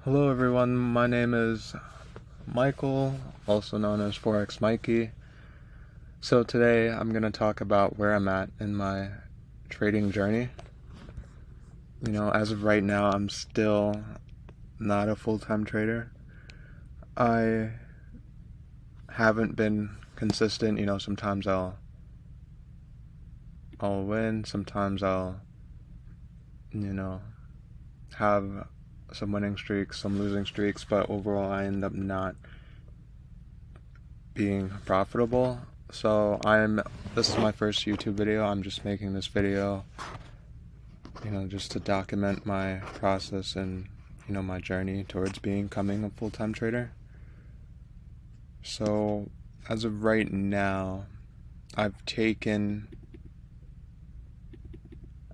Hello everyone, my name is Michael, also known as Forex Mikey. So today I'm going to talk about where I'm at in my trading journey. As of right now, I'm still not a full-time trader. I haven't been consistent. Sometimes I'll win, sometimes I'll have some winning streaks, some losing streaks, but overall I end up not being profitable. So this is my first YouTube video. I'm just making this video, just to document my process and, my journey towards becoming a full-time trader. So as of right now, I've taken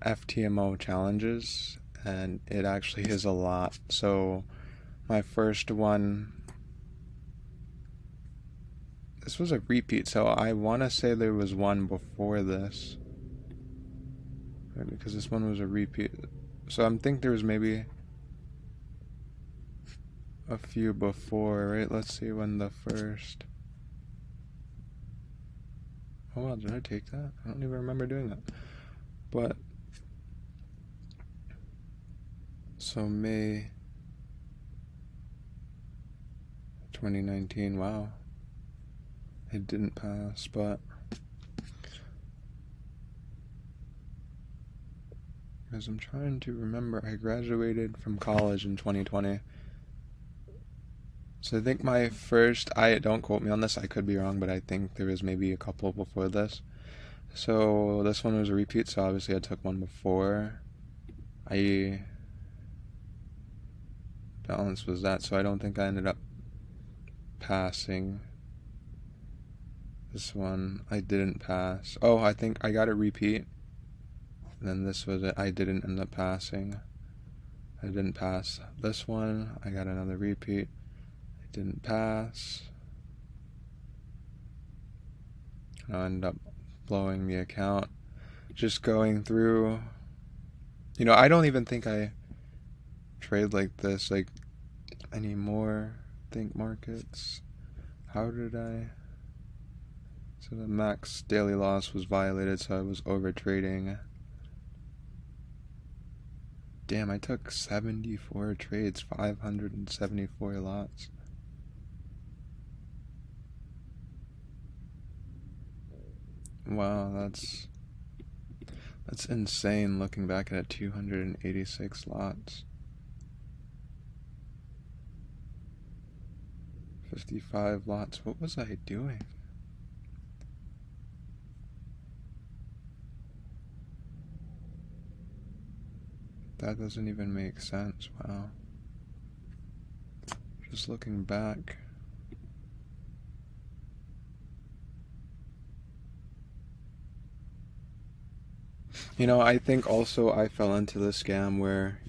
FTMO challenges, and it actually is a lot. So my first one, this was a repeat, so I want to say there was one before this, right, because this one was a repeat. So I think there was maybe a few before, right? Let's see when the first... Oh wow, did I take that? I don't even remember doing that. But so May 2019, wow. It didn't pass, but as I'm trying to remember, I graduated from college in 2020. So I think my first, don't quote me on this, I could be wrong, but I think there was maybe a couple before this. So this one was a repeat, so obviously I took one before. Balance was that, so I don't think I ended up passing. This one I didn't pass. Oh, I think I got a repeat. And then this was it. I didn't end up passing. I didn't pass this one. I got another repeat. I didn't pass. I ended up blowing the account. Just going through. I don't even think I trade like this anymore. Think markets. How did I? So the max daily loss was violated, so I was over trading. Damn, I took 74 trades, 574 lots. Wow, that's insane looking back at it, 286 lots. 55 lots. What was I doing? That doesn't even make sense. Wow. Just looking back. I think also I fell into the scam where,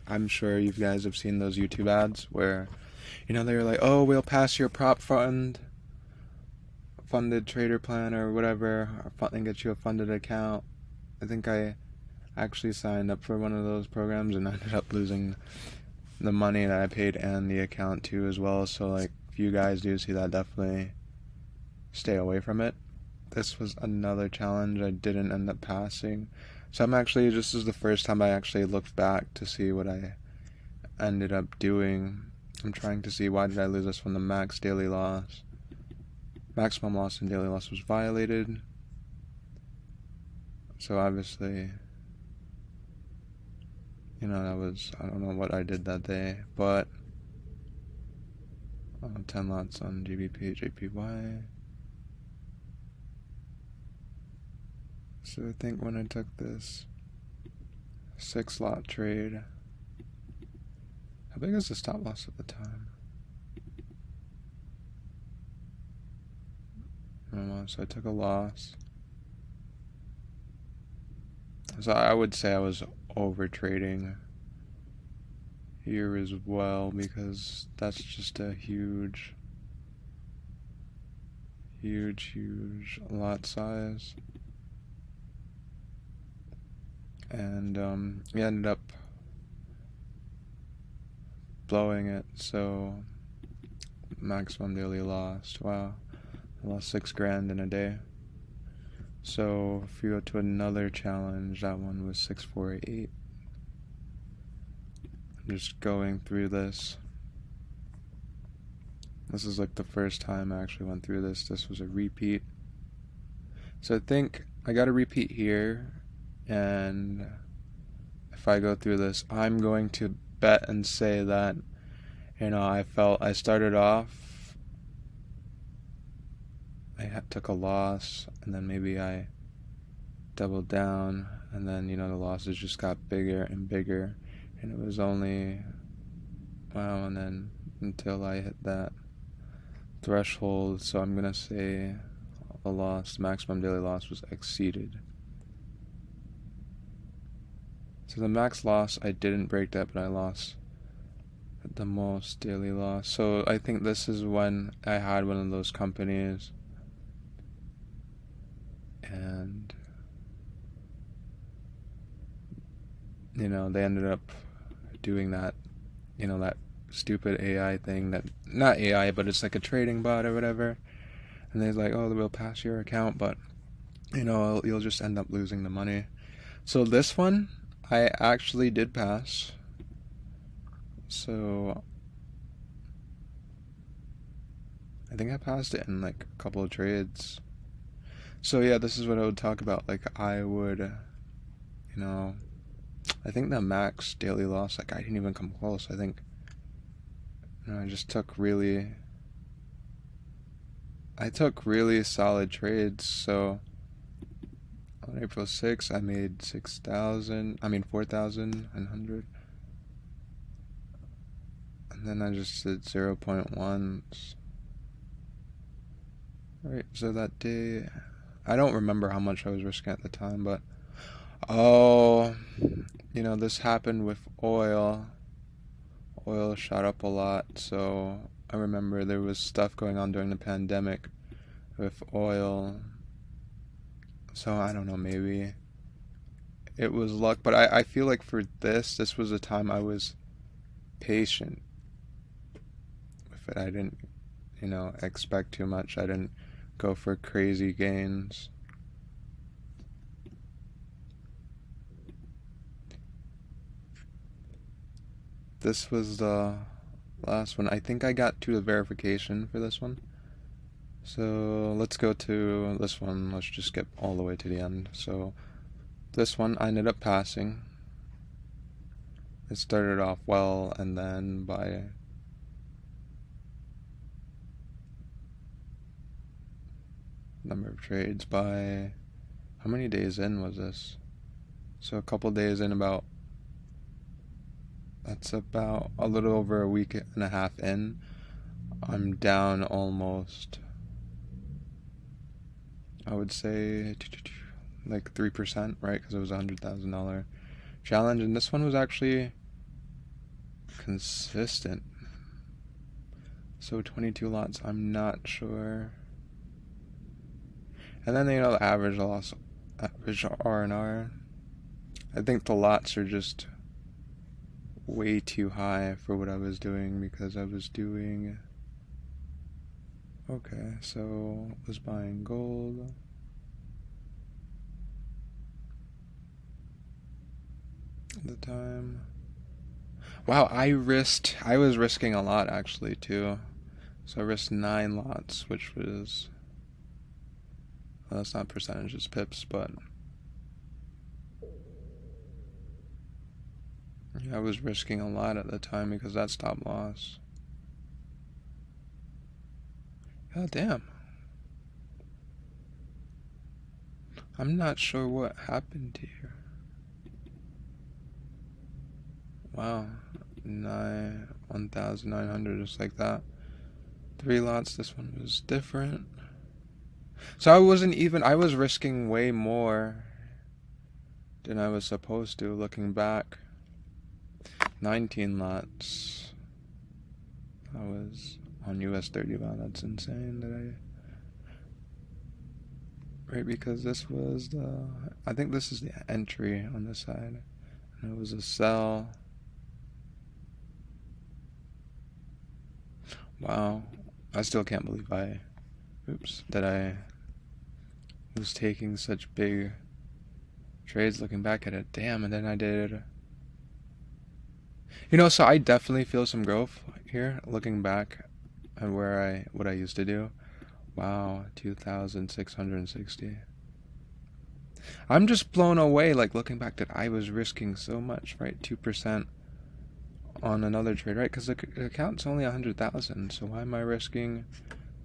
I'm sure you guys have seen those YouTube ads where, they were like, oh, we'll pass your prop funded trader plan or whatever, and get you a funded account. I think I actually signed up for one of those programs and ended up losing the money that I paid and the account too as well. So if you guys do see that, definitely stay away from it. This was another challenge I didn't end up passing. So this is the first time I actually looked back to see what I ended up doing. I'm trying to see, why did I lose this one? The max daily loss. Maximum loss and daily loss was violated. So obviously, that was, I don't know what I did that day, but 10 lots on GBP, JPY. So I think when I took this 6 lot trade, how big was the stop loss at the time? So I took a loss. So I would say I was over trading here as well, because that's just a huge lot size. And we ended up blowing it. So maximum daily loss. Wow, I lost 6 grand in a day. So if you go to another challenge, that one was 648. I'm just going through this. This is like the first time I actually went through this. This was a repeat. So I think I got a repeat here, and if I go through this, I'm going to bet and say that, I started off, took a loss, and then maybe I doubled down, and then, the losses just got bigger and bigger, and it was only, and then until I hit that threshold. So I'm going to say the maximum daily loss was exceeded. So the max loss, I didn't break that, but I lost the most daily loss. So I think this is when I had one of those companies, and they ended up doing that, that stupid AI thing, that not AI, but it's like a trading bot or whatever, and they're like, oh, we'll pass your account, but you'll just end up losing the money. So this one I actually did pass. So I think I passed it in like a couple of trades. So yeah, this is what I would talk about. Like I would, I think the max daily loss, like I didn't even come close. I think, I took really solid trades. So on April 6th, I made 4,100. And then I just did 0.1s. Right, so that day, I don't remember how much I was risking at the time, but this happened with oil. Oil shot up a lot, so I remember there was stuff going on during the pandemic with oil. So I don't know, maybe it was luck, but I feel like for this was a time I was patient with it. I didn't, expect too much. I didn't go for crazy gains. This was the last one. I think I got to the verification for this one. So let's go to this one. Let's just skip all the way to the end. So this one I ended up passing. It started off well, and then by number of trades, by how many days in was this? So a couple days in, that's about a little over a week and a half in, I'm down almost, I would say like 3%, right? Because it was a $100,000 challenge, and this one was actually consistent. So 22 lots, I'm not sure. And then the average loss, average R&R. I think the lots are just way too high for what I was doing, because I was doing, okay, so I was buying gold. At the time. Wow, I was risking a lot actually too. So I risked 9 lots, which was, well, that's not percentages, pips, but I was risking a lot at the time because that stop loss. God damn. I'm not sure what happened here. Wow. 1,900, just like that. 3 lots, this one was different. So I was risking way more than I was supposed to, looking back. 19 lots. I was on US 30. Wow, that's insane. Right, because this was I think this is the entry on this side. And it was a sell. Wow. I still can't believe that I was taking such big trades looking back at it. Damn, and then I did. So I definitely feel some growth here looking back at what I used to do. Wow, 2,660. I'm just blown away, like, looking back that I was risking so much, right? 2% on another trade, right? Because the account's only 100,000, so why am I risking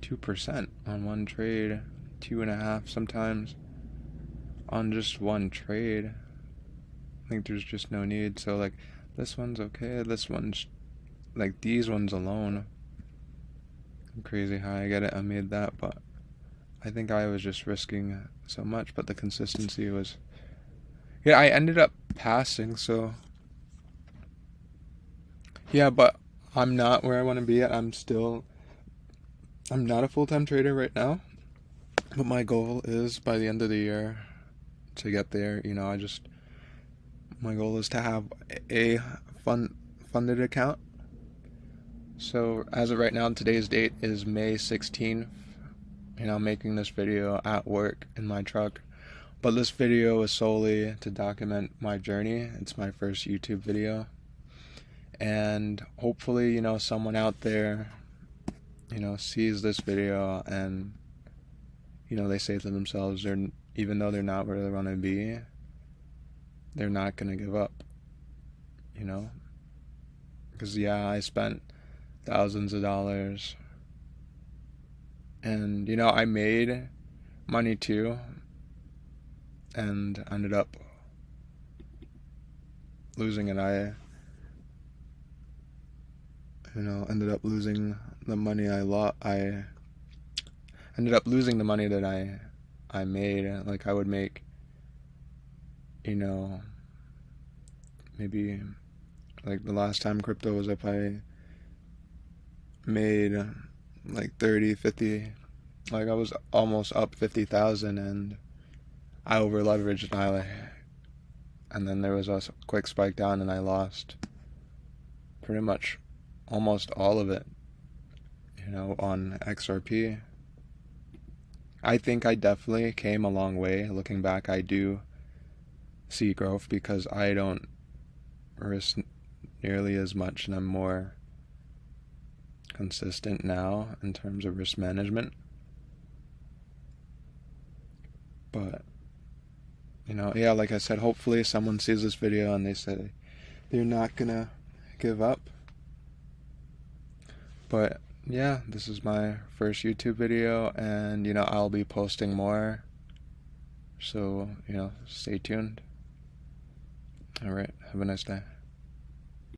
2% on one trade, 2.5 sometimes on just one trade? I think there's just no need. So, like, this one's okay, this one's, like, these ones alone, crazy high. I get it, I made that, but I think I was just risking so much. But the consistency was, yeah, I ended up passing. So yeah, but I'm not where I want to be at. I'm not a full-time trader right now, but my goal is by the end of the year to get there. My goal is to have a funded account. So as of right now, today's date is May 16th. I'm making this video at work in my truck, but this video is solely to document my journey. It's my first YouTube video, and hopefully, someone out there, sees this video and, they say to themselves, even though they're not where they want to be, they're not going to give up, because yeah, I spent thousands of dollars, and I made money too, and ended up losing it. I ended up losing the money I ended up losing the money that I made. Like, I would make, maybe, like, the last time crypto was up, I made like 30, 50, like, I was almost up 50,000, and I over leveraged, and then there was a quick spike down, and I lost pretty much almost all of it, on XRP. I think I definitely came a long way. Looking back, I do see growth because I don't risk nearly as much, and I'm more consistent now in terms of risk management. But, yeah, like I said, hopefully someone sees this video and they say they're not gonna give up. But yeah, this is my first YouTube video, and I'll be posting more, so stay tuned. Alright, have a nice day.